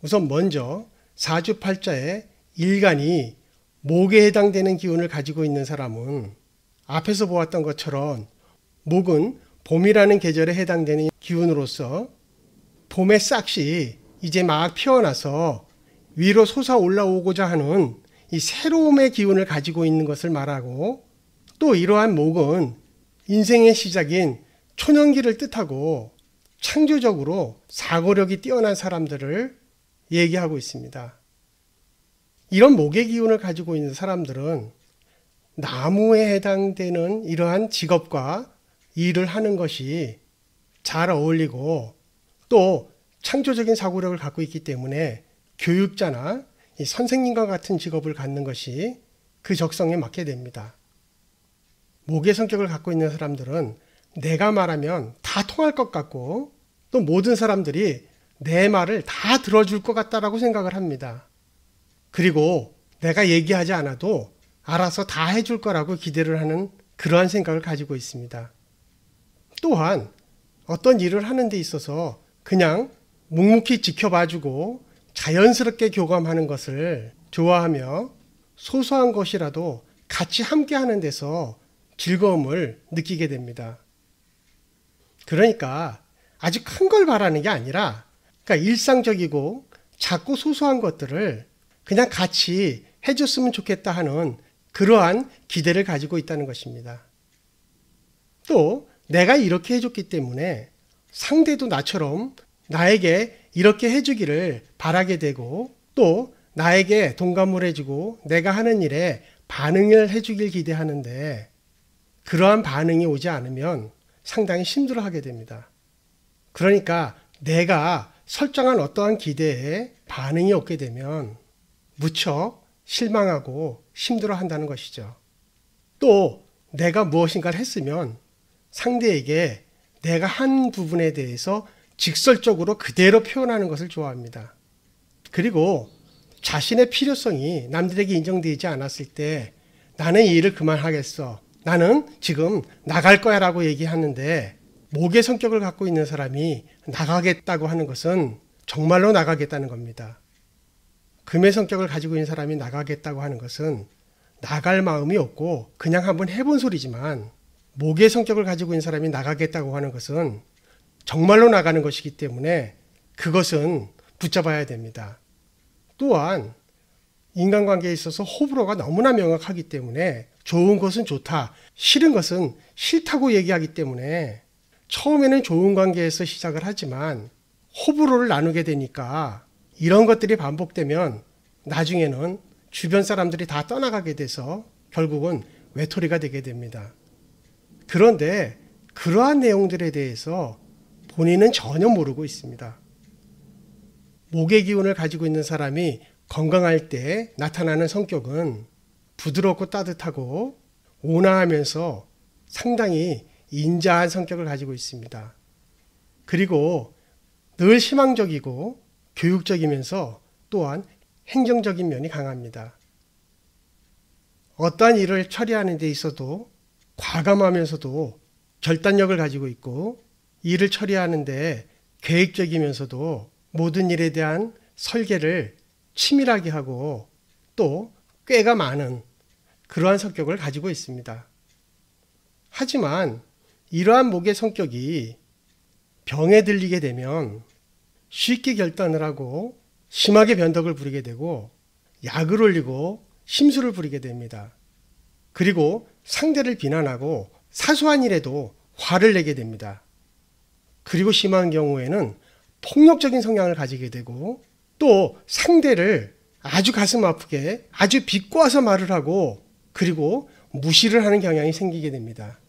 우선 먼저 사주팔자의 일간이 목에 해당되는 기운을 가지고 있는 사람은 앞에서 보았던 것처럼 목은 봄이라는 계절에 해당되는 기운으로서 봄의 싹이 이제 막 피어나서 위로 솟아 올라오고자 하는 이 새로움의 기운을 가지고 있는 것을 말하고, 또 이러한 목은 인생의 시작인 초년기를 뜻하고 창조적으로 사고력이 뛰어난 사람들을 얘기하고 있습니다. 이런 목의 기운을 가지고 있는 사람들은 나무에 해당되는 이러한 직업과 일을 하는 것이 잘 어울리고, 또 창조적인 사고력을 갖고 있기 때문에 교육자나 이 선생님과 같은 직업을 갖는 것이 그 적성에 맞게 됩니다. 목의 성격을 갖고 있는 사람들은 내가 말하면 다 통할 것 같고, 또 모든 사람들이 내 말을 다 들어줄 것 같다라고 생각을 합니다. 그리고 내가 얘기하지 않아도 알아서 다 해줄 거라고 기대를 하는 그러한 생각을 가지고 있습니다. 또한 어떤 일을 하는 데 있어서 그냥 묵묵히 지켜봐주고 자연스럽게 교감하는 것을 좋아하며 소소한 것이라도 같이 함께 하는 데서 즐거움을 느끼게 됩니다. 그러니까 아주 큰 걸 바라는 게 아니라, 그러니까 일상적이고 작고 소소한 것들을 그냥 같이 해줬으면 좋겠다 하는 그러한 기대를 가지고 있다는 것입니다. 또 내가 이렇게 해줬기 때문에 상대도 나처럼 나에게 이렇게 해주기를 바라게 되고, 또 나에게 동감을 해주고 내가 하는 일에 반응을 해주길 기대하는데, 그러한 반응이 오지 않으면 상당히 힘들어하게 됩니다. 그러니까 내가 설정한 어떠한 기대에 반응이 없게 되면 무척 실망하고 힘들어한다는 것이죠. 또 내가 무엇인가를 했으면 상대에게 내가 한 부분에 대해서 직설적으로 그대로 표현하는 것을 좋아합니다. 그리고 자신의 필요성이 남들에게 인정되지 않았을 때 나는 이 일을 그만하겠어, 나는 지금 나갈 거야 라고 얘기하는데, 목의 성격을 갖고 있는 사람이 나가겠다고 하는 것은 정말로 나가겠다는 겁니다. 금의 성격을 가지고 있는 사람이 나가겠다고 하는 것은 나갈 마음이 없고 그냥 한번 해본 소리지만, 목의 성격을 가지고 있는 사람이 나가겠다고 하는 것은 정말로 나가는 것이기 때문에 그것은 붙잡아야 됩니다. 또한 인간관계에 있어서 호불호가 너무나 명확하기 때문에 좋은 것은 좋다, 싫은 것은 싫다고 얘기하기 때문에 처음에는 좋은 관계에서 시작을 하지만 호불호를 나누게 되니까 이런 것들이 반복되면 나중에는 주변 사람들이 다 떠나가게 돼서 결국은 외톨이가 되게 됩니다. 그런데 그러한 내용들에 대해서 본인은 전혀 모르고 있습니다. 목의 기운을 가지고 있는 사람이 건강할 때 나타나는 성격은 부드럽고 따뜻하고 온화하면서 상당히 인자한 성격을 가지고 있습니다. 그리고 늘 희망적이고 교육적이면서 또한 행정적인 면이 강합니다. 어떠한 일을 처리하는 데 있어도 과감하면서도 결단력을 가지고 있고, 일을 처리하는데 계획적이면서도 모든 일에 대한 설계를 치밀하게 하고 또 꾀가 많은 그러한 성격을 가지고 있습니다. 하지만 이러한 목의 성격이 병에 들리게 되면 쉽게 결단을 하고 심하게 변덕을 부리게 되고 약을 올리고 심술을 부리게 됩니다. 그리고 상대를 비난하고 사소한 일에도 화를 내게 됩니다. 그리고 심한 경우에는 폭력적인 성향을 가지게 되고, 또 상대를 아주 가슴 아프게 아주 비꼬아서 말을 하고, 그리고 무시를 하는 경향이 생기게 됩니다.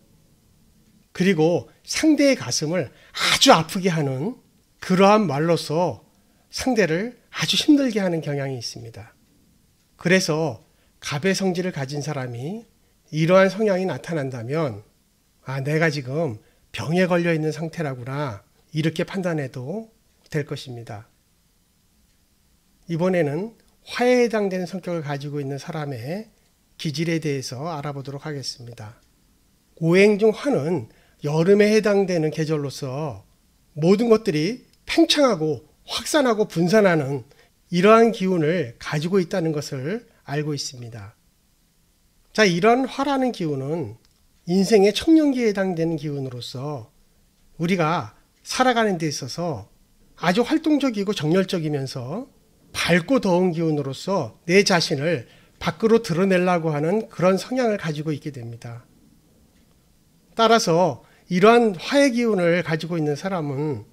그리고 상대의 가슴을 아주 아프게 하는 그러한 말로서 상대를 아주 힘들게 하는 경향이 있습니다. 그래서 갑의 성질을 가진 사람이 이러한 성향이 나타난다면, 내가 지금 병에 걸려 있는 상태라구나, 이렇게 판단해도 될 것입니다. 이번에는 화에 해당되는 성격을 가지고 있는 사람의 기질에 대해서 알아보도록 하겠습니다. 오행 중 화는 여름에 해당되는 계절로서 모든 것들이 팽창하고 확산하고 분산하는 이러한 기운을 가지고 있다는 것을 알고 있습니다. 자, 이런 화라는 기운은 인생의 청년기에 해당되는 기운으로서 우리가 살아가는 데 있어서 아주 활동적이고 정열적이면서 밝고 더운 기운으로서 내 자신을 밖으로 드러내려고 하는 그런 성향을 가지고 있게 됩니다. 따라서 이러한 화의 기운을 가지고 있는 사람은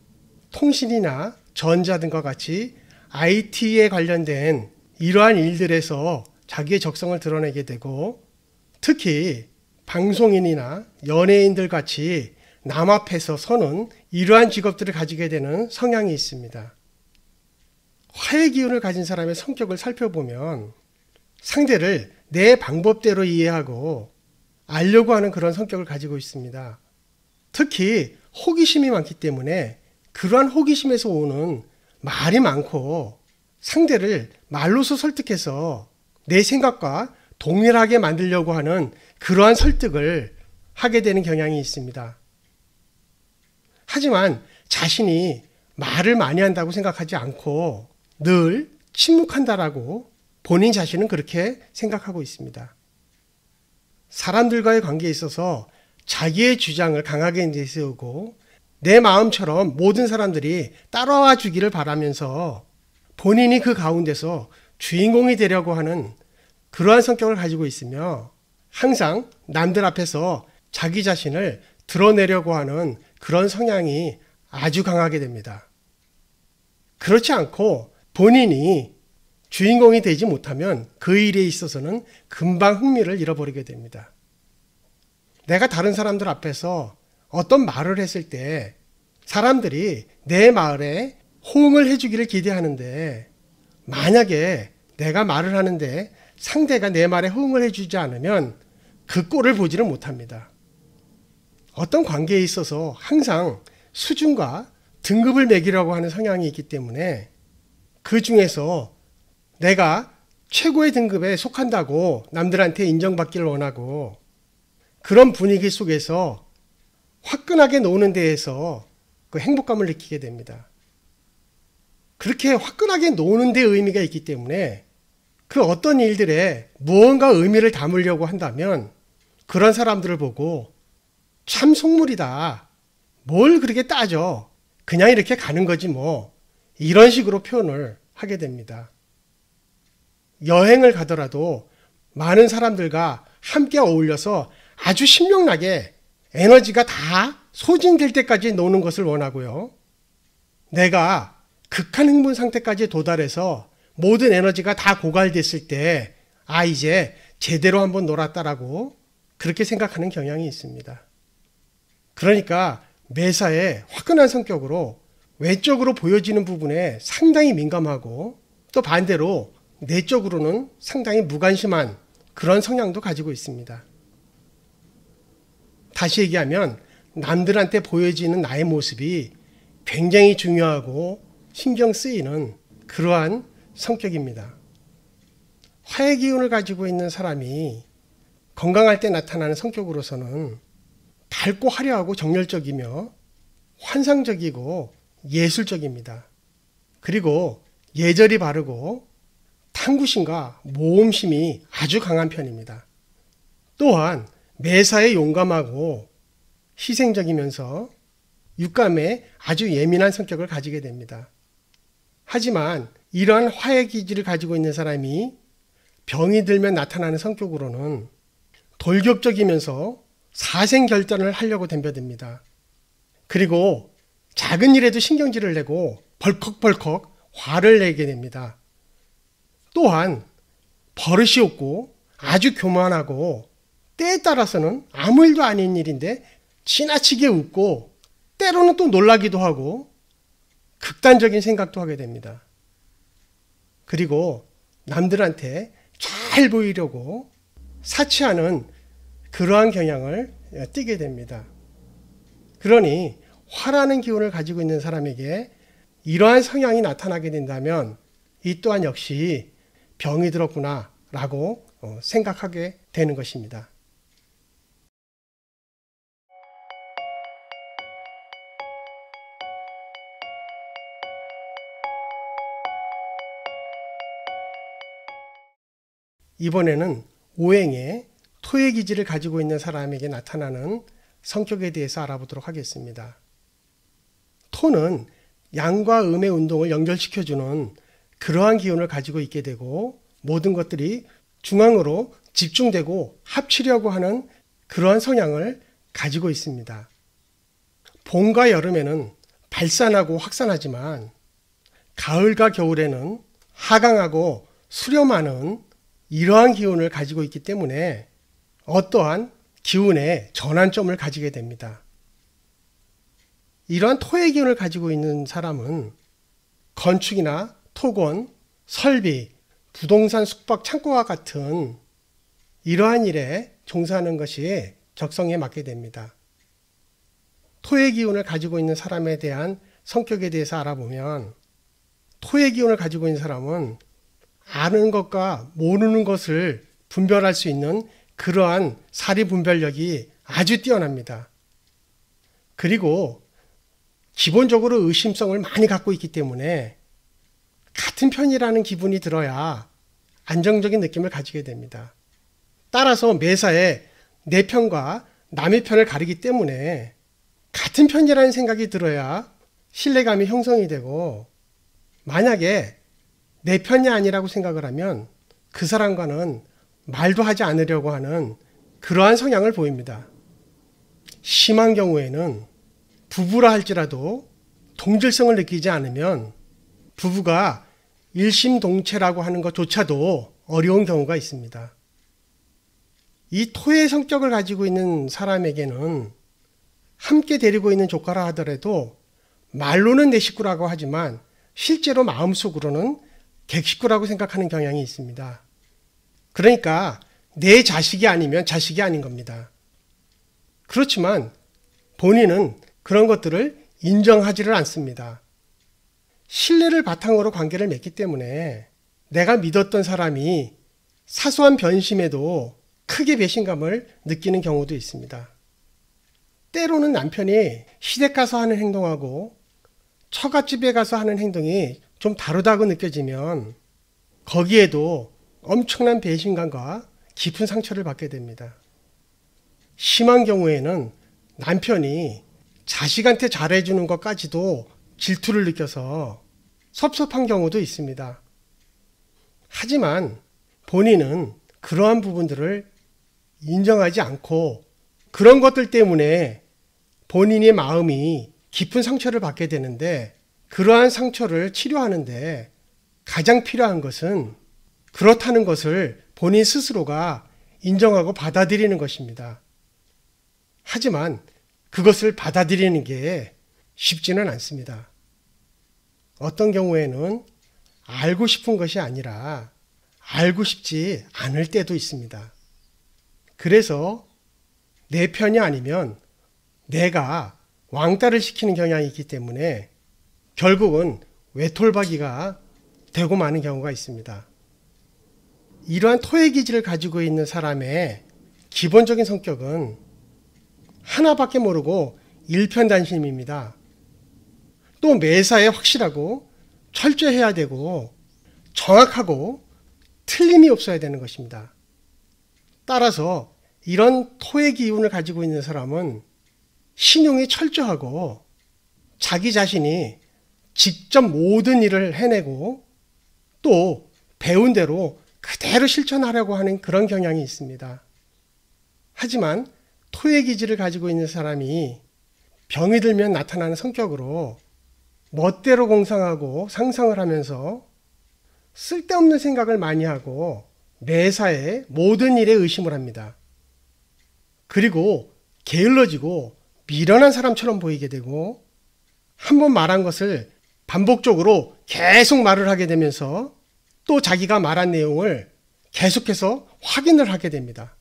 통신이나 전자 등과 같이 IT에 관련된 이러한 일들에서 자기의 적성을 드러내게 되고, 특히 방송인이나 연예인들 같이 남 앞에서 서는 이러한 직업들을 가지게 되는 성향이 있습니다. 화의 기운을 가진 사람의 성격을 살펴보면 상대를 내 방법대로 이해하고 알려고 하는 그런 성격을 가지고 있습니다. 특히 호기심이 많기 때문에 그러한 호기심에서 오는 말이 많고 상대를 말로서 설득해서 내 생각과 동일하게 만들려고 하는 그러한 설득을 하게 되는 경향이 있습니다. 하지만 자신이 말을 많이 한다고 생각하지 않고 늘 침묵한다라고 본인 자신은 그렇게 생각하고 있습니다. 사람들과의 관계에 있어서 자기의 주장을 강하게 내세우고 내 마음처럼 모든 사람들이 따라와 주기를 바라면서 본인이 그 가운데서 주인공이 되려고 하는 그러한 성격을 가지고 있으며 항상 남들 앞에서 자기 자신을 드러내려고 하는 그런 성향이 아주 강하게 됩니다. 그렇지 않고 본인이 주인공이 되지 못하면 그 일에 있어서는 금방 흥미를 잃어버리게 됩니다. 내가 다른 사람들 앞에서 어떤 말을 했을 때 사람들이 내 말에 호응을 해주기를 기대하는데 만약에 내가 말을 하는데 상대가 내 말에 호응을 해주지 않으면 그 꼴을 보지를 못합니다. 어떤 관계에 있어서 항상 수준과 등급을 매기려고 하는 성향이 있기 때문에 그 중에서 내가 최고의 등급에 속한다고 남들한테 인정받기를 원하고 그런 분위기 속에서 화끈하게 노는 데에서 그 행복감을 느끼게 됩니다. 그렇게 화끈하게 노는 데 의미가 있기 때문에 그 어떤 일들에 무언가 의미를 담으려고 한다면 그런 사람들을 보고 참 속물이다. 뭘 그렇게 따져. 그냥 이렇게 가는 거지 뭐. 이런 식으로 표현을 하게 됩니다. 여행을 가더라도 많은 사람들과 함께 어울려서 아주 신명나게 에너지가 다 소진될 때까지 노는 것을 원하고요. 내가 극한 흥분 상태까지 도달해서 모든 에너지가 다 고갈됐을 때 이제 제대로 한번 놀았다라고 그렇게 생각하는 경향이 있습니다. 그러니까 매사에 화끈한 성격으로 외적으로 보여지는 부분에 상당히 민감하고 또 반대로 내적으로는 상당히 무관심한 그런 성향도 가지고 있습니다. 다시 얘기하면 남들한테 보여지는 나의 모습이 굉장히 중요하고 신경 쓰이는 그러한 성격입니다. 화의 기운을 가지고 있는 사람이 건강할 때 나타나는 성격으로서는 밝고 화려하고 정열적이며 환상적이고 예술적입니다. 그리고 예절이 바르고 탐구심과 모험심이 아주 강한 편입니다. 또한 매사에 용감하고 희생적이면서 육감에 아주 예민한 성격을 가지게 됩니다. 하지만 이러한 화의 기질을 가지고 있는 사람이 병이 들면 나타나는 성격으로는 돌격적이면서 사생결단을 하려고 덤벼듭니다. 그리고 작은 일에도 신경질을 내고 벌컥벌컥 화를 내게 됩니다. 또한 버릇이 없고 아주 교만하고 때에 따라서는 아무 일도 아닌 일인데 지나치게 웃고 때로는 또 놀라기도 하고 극단적인 생각도 하게 됩니다. 그리고 남들한테 잘 보이려고 사치하는 그러한 경향을 띠게 됩니다. 그러니 화라는 기운을 가지고 있는 사람에게 이러한 성향이 나타나게 된다면 이 또한 역시 병이 들었구나라고 생각하게 되는 것입니다. 이번에는 오행에 토의 기질을 가지고 있는 사람에게 나타나는 성격에 대해서 알아보도록 하겠습니다. 토는 양과 음의 운동을 연결시켜주는 그러한 기운을 가지고 있게 되고 모든 것들이 중앙으로 집중되고 합치려고 하는 그러한 성향을 가지고 있습니다. 봄과 여름에는 발산하고 확산하지만 가을과 겨울에는 하강하고 수렴하는 이러한 기운을 가지고 있기 때문에 어떠한 기운의 전환점을 가지게 됩니다. 이러한 토의 기운을 가지고 있는 사람은 건축이나 토건, 설비, 부동산 숙박 창고와 같은 이러한 일에 종사하는 것이 적성에 맞게 됩니다. 토의 기운을 가지고 있는 사람에 대한 성격에 대해서 알아보면 토의 기운을 가지고 있는 사람은 아는 것과 모르는 것을 분별할 수 있는 그러한 사리 분별력이 아주 뛰어납니다. 그리고 기본적으로 의심성을 많이 갖고 있기 때문에 같은 편이라는 기분이 들어야 안정적인 느낌을 가지게 됩니다. 따라서 매사에 내 편과 남의 편을 가리기 때문에 같은 편이라는 생각이 들어야 신뢰감이 형성이 되고, 만약에 내 편이 아니라고 생각을 하면 그 사람과는 말도 하지 않으려고 하는 그러한 성향을 보입니다. 심한 경우에는 부부라 할지라도 동질성을 느끼지 않으면 부부가 일심동체라고 하는 것조차도 어려운 경우가 있습니다. 이 토의 성격을 가지고 있는 사람에게는 함께 데리고 있는 조카라 하더라도 말로는 내 식구라고 하지만 실제로 마음속으로는 객식구라고 생각하는 경향이 있습니다. 그러니까 내 자식이 아니면 자식이 아닌 겁니다. 그렇지만 본인은 그런 것들을 인정하지를 않습니다. 신뢰를 바탕으로 관계를 맺기 때문에 내가 믿었던 사람이 사소한 변심에도 크게 배신감을 느끼는 경우도 있습니다. 때로는 남편이 시댁 가서 하는 행동하고 처갓집에 가서 하는 행동이 좀 다르다고 느껴지면 거기에도 엄청난 배신감과 깊은 상처를 받게 됩니다. 심한 경우에는 남편이 자식한테 잘해주는 것까지도 질투를 느껴서 섭섭한 경우도 있습니다. 하지만 본인은 그러한 부분들을 인정하지 않고 그런 것들 때문에 본인의 마음이 깊은 상처를 받게 되는데, 그러한 상처를 치료하는데 가장 필요한 것은 그렇다는 것을 본인 스스로가 인정하고 받아들이는 것입니다. 하지만 그것을 받아들이는 게 쉽지는 않습니다. 어떤 경우에는 알고 싶은 것이 아니라 알고 싶지 않을 때도 있습니다. 그래서 내 편이 아니면 내가 왕따를 시키는 경향이 있기 때문에 결국은 외톨박이가 되고 마는 경우가 있습니다. 이러한 토의 기질을 가지고 있는 사람의 기본적인 성격은 하나밖에 모르고 일편단심입니다. 또 매사에 확실하고 철저해야 되고 정확하고 틀림이 없어야 되는 것입니다. 따라서 이런 토의 기운을 가지고 있는 사람은 신용이 철저하고 자기 자신이 직접 모든 일을 해내고 또 배운 대로 그대로 실천하려고 하는 그런 경향이 있습니다. 하지만 토의 기질을 가지고 있는 사람이 병이 들면 나타나는 성격으로 멋대로 공상하고 상상을 하면서 쓸데없는 생각을 많이 하고 매사에 모든 일에 의심을 합니다. 그리고 게을러지고 미련한 사람처럼 보이게 되고 한번 말한 것을 반복적으로 계속 말을 하게 되면서 또 자기가 말한 내용을 계속해서 확인을 하게 됩니다.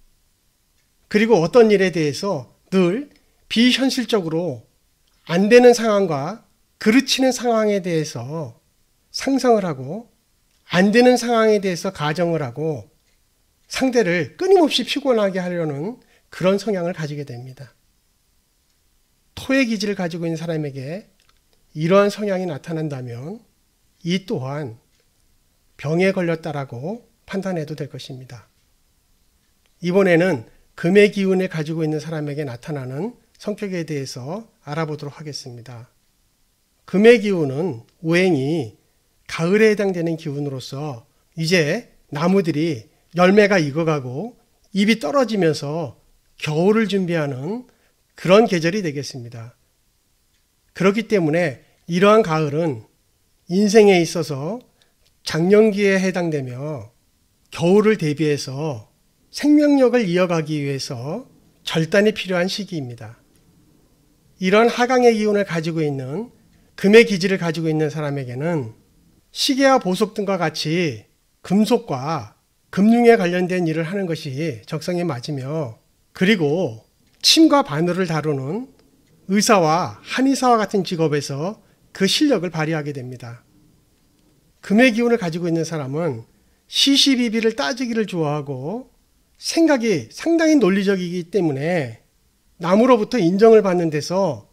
그리고 어떤 일에 대해서 늘 비현실적으로 안 되는 상황과 그르치는 상황에 대해서 상상을 하고 안 되는 상황에 대해서 가정을 하고 상대를 끊임없이 피곤하게 하려는 그런 성향을 가지게 됩니다. 토의 기질을 가지고 있는 사람에게 이러한 성향이 나타난다면 이 또한 병에 걸렸다라고 판단해도 될 것입니다. 이번에는 금의 기운을 가지고 있는 사람에게 나타나는 성격에 대해서 알아보도록 하겠습니다. 금의 기운은 오행이 가을에 해당되는 기운으로서 이제 나무들이 열매가 익어가고 잎이 떨어지면서 겨울을 준비하는 그런 계절이 되겠습니다. 그렇기 때문에 이러한 가을은 인생에 있어서 장년기에 해당되며 겨울을 대비해서 생명력을 이어가기 위해서 절단이 필요한 시기입니다. 이런 하강의 기운을 가지고 있는 금의 기질을 가지고 있는 사람에게는 시계와 보석 등과 같이 금속과 금융에 관련된 일을 하는 것이 적성에 맞으며, 그리고 침과 바늘을 다루는 의사와 한의사와 같은 직업에서 그 실력을 발휘하게 됩니다. 금의 기운을 가지고 있는 사람은 시시비비를 따지기를 좋아하고 생각이 상당히 논리적이기 때문에 남으로부터 인정을 받는 데서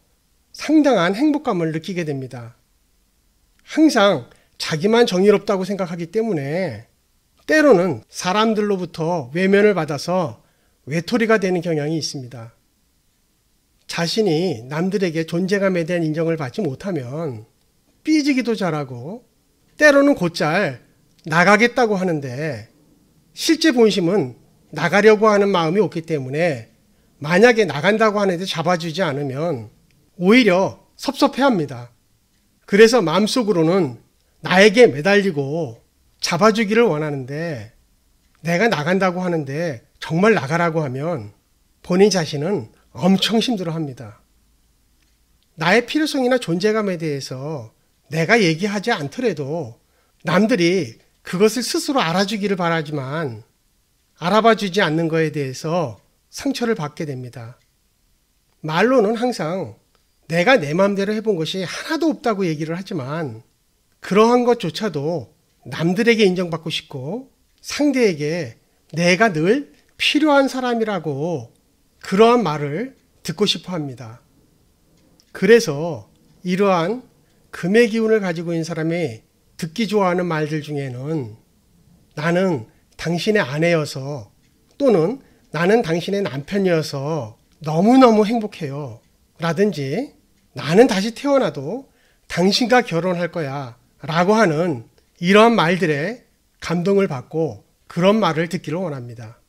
상당한 행복감을 느끼게 됩니다. 항상 자기만 정의롭다고 생각하기 때문에 때로는 사람들로부터 외면을 받아서 외톨이가 되는 경향이 있습니다. 자신이 남들에게 존재감에 대한 인정을 받지 못하면 삐지기도 잘하고 때로는 곧잘 나가겠다고 하는데 실제 본심은 나가려고 하는 마음이 없기 때문에 만약에 나간다고 하는데 잡아주지 않으면 오히려 섭섭해합니다. 그래서 마음속으로는 나에게 매달리고 잡아주기를 원하는데 내가 나간다고 하는데 정말 나가라고 하면 본인 자신은 엄청 힘들어합니다. 나의 필요성이나 존재감에 대해서 내가 얘기하지 않더라도 남들이 그것을 스스로 알아주기를 바라지만 알아봐주지 않는 것에 대해서 상처를 받게 됩니다. 말로는 항상 내가 내 마음대로 해본 것이 하나도 없다고 얘기를 하지만 그러한 것조차도 남들에게 인정받고 싶고 상대에게 내가 늘 필요한 사람이라고 그러한 말을 듣고 싶어 합니다. 그래서 이러한 금의 기운을 가지고 있는 사람이 듣기 좋아하는 말들 중에는 나는 당신의 아내여서 또는 나는 당신의 남편이어서 너무너무 행복해요 라든지 나는 다시 태어나도 당신과 결혼할 거야 라고 하는 이러한 말들에 감동을 받고 그런 말을 듣기를 원합니다.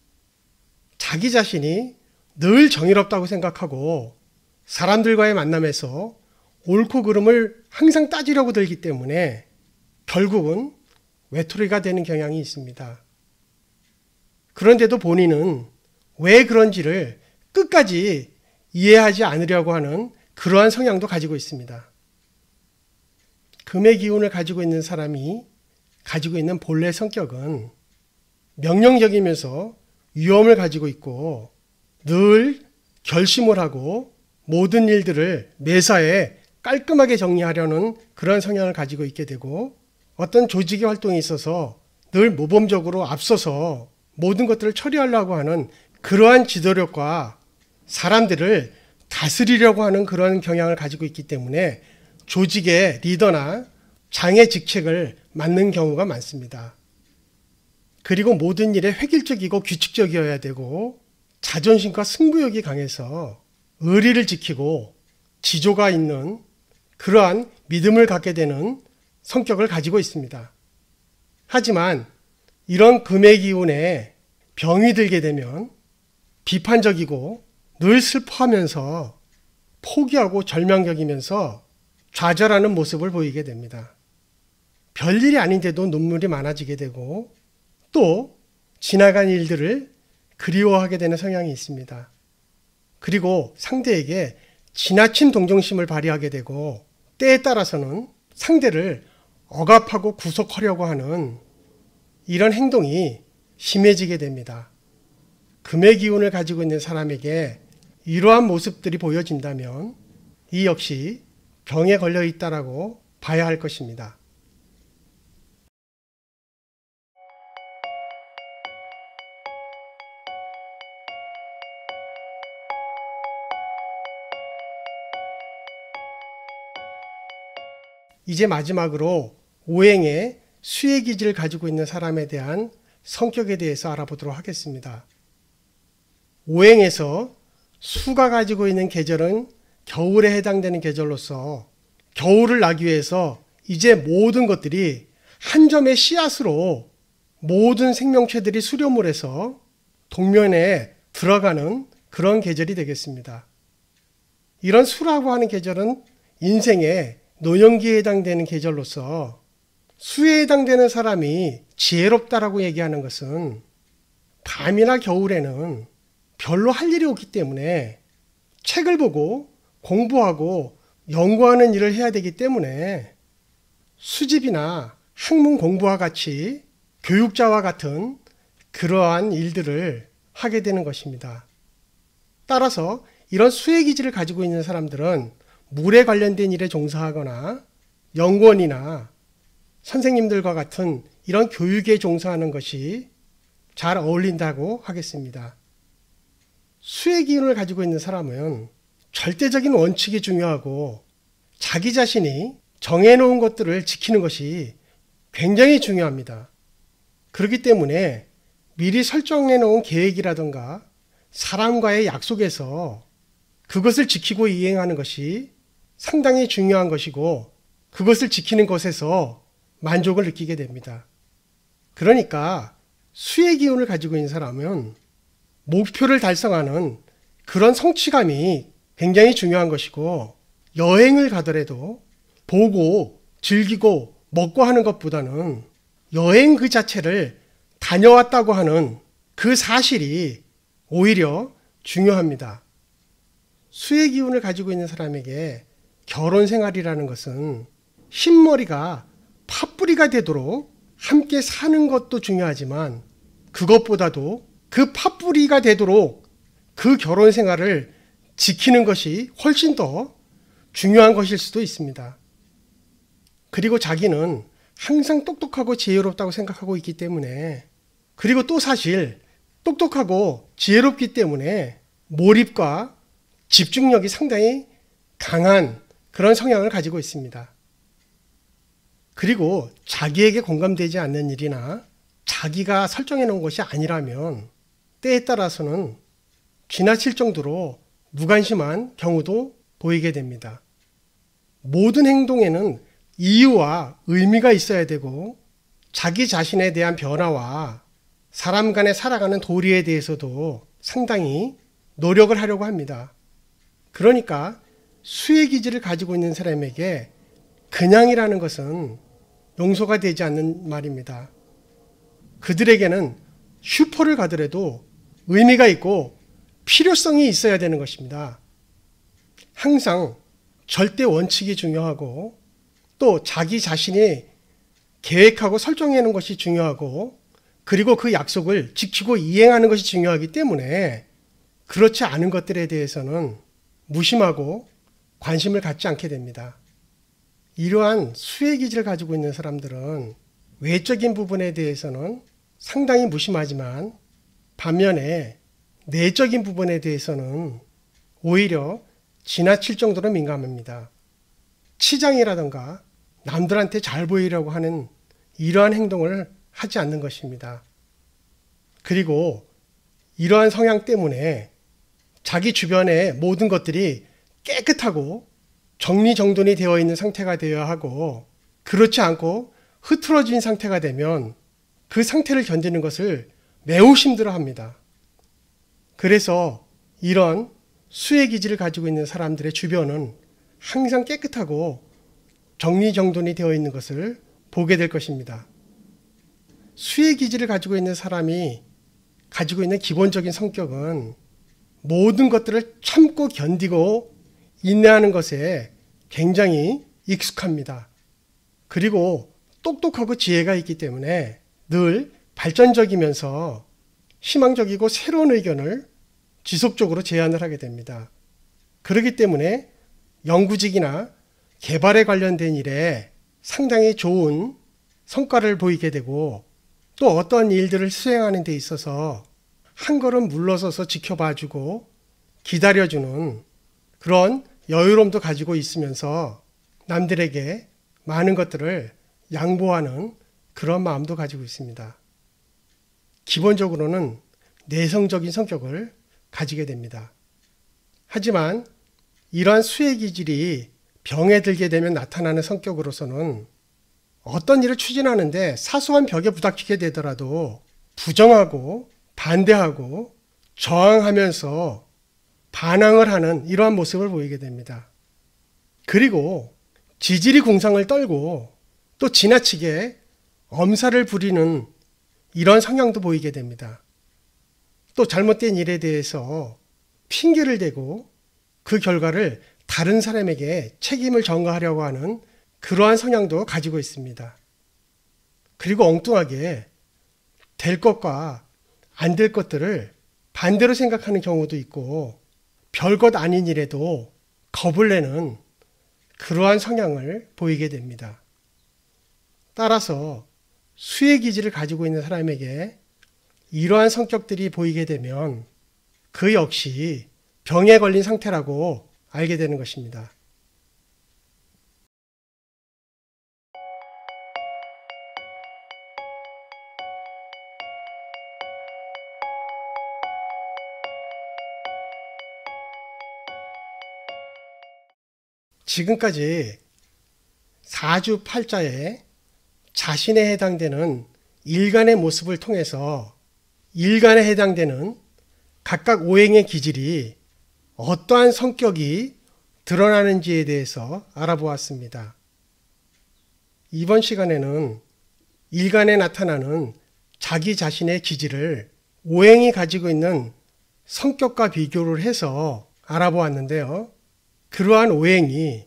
자기 자신이 늘 정의롭다고 생각하고 사람들과의 만남에서 옳고 그름을 항상 따지려고 들기 때문에 결국은 외톨이가 되는 경향이 있습니다. 그런데도 본인은 왜 그런지를 끝까지 이해하지 않으려고 하는 그러한 성향도 가지고 있습니다. 금의 기운을 가지고 있는 사람이 가지고 있는 본래 성격은 명령적이면서 위엄을 가지고 있고 늘 결심을 하고 모든 일들을 매사에 깔끔하게 정리하려는 그런 성향을 가지고 있게 되고 어떤 조직의 활동에 있어서 늘 모범적으로 앞서서 모든 것들을 처리하려고 하는 그러한 지도력과 사람들을 다스리려고 하는 그런 경향을 가지고 있기 때문에 조직의 리더나 장의 직책을 맡는 경우가 많습니다. 그리고 모든 일에 획일적이고 규칙적이어야 되고 자존심과 승부욕이 강해서 의리를 지키고 지조가 있는 그러한 믿음을 갖게 되는 성격을 가지고 있습니다. 하지만 이런 금의 기운에 병이 들게 되면 비판적이고 늘 슬퍼하면서 포기하고 절망적이면서 좌절하는 모습을 보이게 됩니다. 별일이 아닌데도 눈물이 많아지게 되고 또 지나간 일들을 그리워하게 되는 성향이 있습니다. 그리고 상대에게 지나친 동정심을 발휘하게 되고 때에 따라서는 상대를 억압하고 구속하려고 하는 이런 행동이 심해지게 됩니다. 금의 기운을 가지고 있는 사람에게 이러한 모습들이 보여진다면 이 역시 병에 걸려 있다라고 봐야 할 것입니다. 이제 마지막으로 오행의 수의 기질을 가지고 있는 사람에 대한 성격에 대해서 알아보도록 하겠습니다. 오행에서 수가 가지고 있는 계절은 겨울에 해당되는 계절로서 겨울을 나기 위해서 이제 모든 것들이 한 점의 씨앗으로 모든 생명체들이 수렴을 해서 동면에 들어가는 그런 계절이 되겠습니다. 이런 수라고 하는 계절은 인생의 노년기에 해당되는 계절로서 수에 해당되는 사람이 지혜롭다라고 얘기하는 것은 밤이나 겨울에는 별로 할 일이 없기 때문에 책을 보고 공부하고 연구하는 일을 해야 되기 때문에 수집이나 학문 공부와 같이 교육자와 같은 그러한 일들을 하게 되는 것입니다. 따라서 이런 수의 기질을 가지고 있는 사람들은 물에 관련된 일에 종사하거나 연구원이나 선생님들과 같은 이런 교육에 종사하는 것이 잘 어울린다고 하겠습니다. 수의 기운을 가지고 있는 사람은 절대적인 원칙이 중요하고 자기 자신이 정해놓은 것들을 지키는 것이 굉장히 중요합니다. 그렇기 때문에 미리 설정해놓은 계획이라든가 사람과의 약속에서 그것을 지키고 이행하는 것이 상당히 중요한 것이고 그것을 지키는 것에서 만족을 느끼게 됩니다. 그러니까 수의 기운을 가지고 있는 사람은 목표를 달성하는 그런 성취감이 굉장히 중요한 것이고 여행을 가더라도 보고 즐기고 먹고 하는 것보다는 여행 그 자체를 다녀왔다고 하는 그 사실이 오히려 중요합니다. 수의 기운을 가지고 있는 사람에게 결혼 생활이라는 것은 흰머리가 팥뿌리가 되도록 함께 사는 것도 중요하지만 그것보다도 그 팥뿌리가 되도록 그 결혼 생활을 지키는 것이 훨씬 더 중요한 것일 수도 있습니다. 그리고 자기는 항상 똑똑하고 지혜롭다고 생각하고 있기 때문에 그리고 또 사실 똑똑하고 지혜롭기 때문에 몰입과 집중력이 상당히 강한 그런 성향을 가지고 있습니다. 그리고 자기에게 공감되지 않는 일이나 자기가 설정해 놓은 것이 아니라면 때에 따라서는 지나칠 정도로 무관심한 경우도 보이게 됩니다. 모든 행동에는 이유와 의미가 있어야 되고 자기 자신에 대한 변화와 사람 간에 살아가는 도리에 대해서도 상당히 노력을 하려고 합니다. 그러니까 수의 기질을 가지고 있는 사람에게 그냥이라는 것은 용서가 되지 않는 말입니다. 그들에게는 슈퍼를 가더라도 의미가 있고 필요성이 있어야 되는 것입니다. 항상 절대 원칙이 중요하고 또 자기 자신이 계획하고 설정해 놓은 것이 중요하고 그리고 그 약속을 지키고 이행하는 것이 중요하기 때문에 그렇지 않은 것들에 대해서는 무심하고 관심을 갖지 않게 됩니다. 이러한 수의 기질을 가지고 있는 사람들은 외적인 부분에 대해서는 상당히 무심하지만 반면에 내적인 부분에 대해서는 오히려 지나칠 정도로 민감합니다. 치장이라든가 남들한테 잘 보이려고 하는 이러한 행동을 하지 않는 것입니다. 그리고 이러한 성향 때문에 자기 주변의 모든 것들이 깨끗하고 정리정돈이 되어 있는 상태가 되어야 하고 그렇지 않고 흐트러진 상태가 되면 그 상태를 견디는 것을 매우 힘들어합니다. 그래서 이런 수의 기질을 가지고 있는 사람들의 주변은 항상 깨끗하고 정리정돈이 되어 있는 것을 보게 될 것입니다. 수의 기질을 가지고 있는 사람이 가지고 있는 기본적인 성격은 모든 것들을 참고 견디고 인내하는 것에 굉장히 익숙합니다. 그리고 똑똑하고 지혜가 있기 때문에 늘 발전적이면서 희망적이고 새로운 의견을 지속적으로 제안을 하게 됩니다. 그렇기 때문에 연구직이나 개발에 관련된 일에 상당히 좋은 성과를 보이게 되고 또 어떤 일들을 수행하는 데 있어서 한 걸음 물러서서 지켜봐주고 기다려주는 그런 여유로움도 가지고 있으면서 남들에게 많은 것들을 양보하는 그런 마음도 가지고 있습니다. 기본적으로는 내성적인 성격을 가지게 됩니다. 하지만 이러한 수혜 기질이 병에 들게 되면 나타나는 성격으로서는 어떤 일을 추진하는데 사소한 벽에 부닥치게 되더라도 부정하고 반대하고 저항하면서 반항을 하는 이러한 모습을 보이게 됩니다. 그리고 지질이 궁상을 떨고 또 지나치게 엄살을 부리는 이런 성향도 보이게 됩니다. 또 잘못된 일에 대해서 핑계를 대고 그 결과를 다른 사람에게 책임을 전가하려고 하는 그러한 성향도 가지고 있습니다. 그리고 엉뚱하게 될 것과 안 될 것들을 반대로 생각하는 경우도 있고 별것 아닌 일에도 겁을 내는 그러한 성향을 보이게 됩니다. 따라서 수혜 기질을 가지고 있는 사람에게 이러한 성격들이 보이게 되면 그 역시 병에 걸린 상태라고 알게 되는 것입니다. 지금까지 사주팔자에 자신에 해당되는 일간의 모습을 통해서 일간에 해당되는 각각 오행의 기질이 어떠한 성격이 드러나는지에 대해서 알아보았습니다. 이번 시간에는 일간에 나타나는 자기 자신의 기질을 오행이 가지고 있는 성격과 비교를 해서 알아보았는데요. 그러한 오행이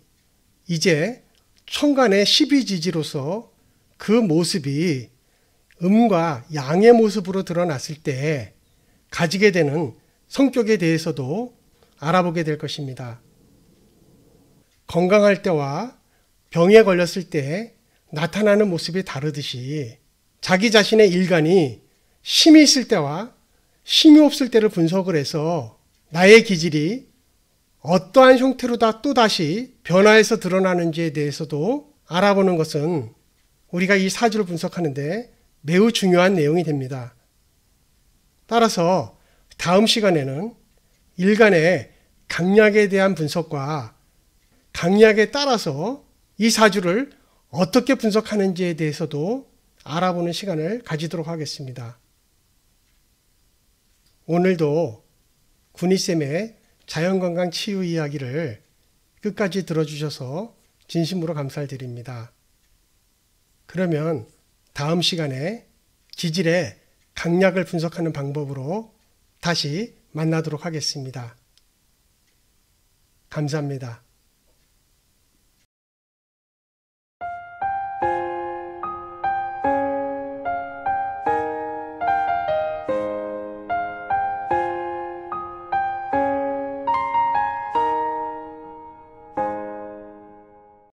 이제 천간의 12지지로서 그 모습이 음과 양의 모습으로 드러났을 때 가지게 되는 성격에 대해서도 알아보게 될 것입니다. 건강할 때와 병에 걸렸을 때 나타나는 모습이 다르듯이 자기 자신의 일간이 힘이 있을 때와 힘이 없을 때를 분석을 해서 나의 기질이 어떠한 형태로 또다시 변화해서 드러나는지에 대해서도 알아보는 것은 우리가 이 사주를 분석하는데 매우 중요한 내용이 됩니다. 따라서 다음 시간에는 일간의 강약에 대한 분석과 강약에 따라서 이 사주를 어떻게 분석하는지에 대해서도 알아보는 시간을 가지도록 하겠습니다. 오늘도 군이쌤의 자연건강 치유 이야기를 끝까지 들어주셔서 진심으로 감사를 드립니다. 그러면 다음 시간에 기질의 강약을 분석하는 방법으로 다시 만나도록 하겠습니다. 감사합니다.